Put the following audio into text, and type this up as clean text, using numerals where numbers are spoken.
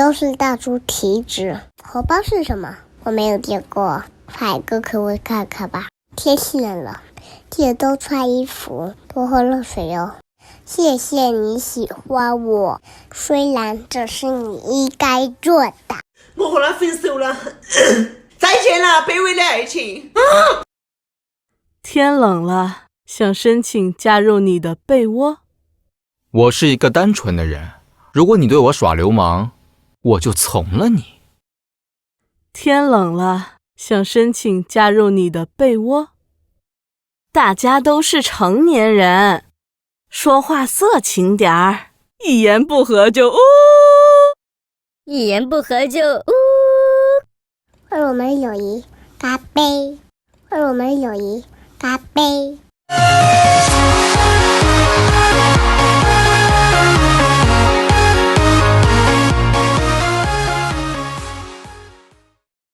都是大猪蹄子。荷包是什么？我没有见过，海哥可我看看吧。天气冷了，记得多穿衣服，多喝热水哦。谢谢你喜欢我，虽然这是你应该做的。我和他分手了，再见了，卑微的爱情。天冷了，想申请加入你的被窝。我是一个单纯的人，如果你对我耍流氓，我就从了你。天冷了，想申请加入你的被窝。大家都是成年人，说话色情点儿，一言不合就一言不合就为我们友谊干杯！为我们友谊干杯！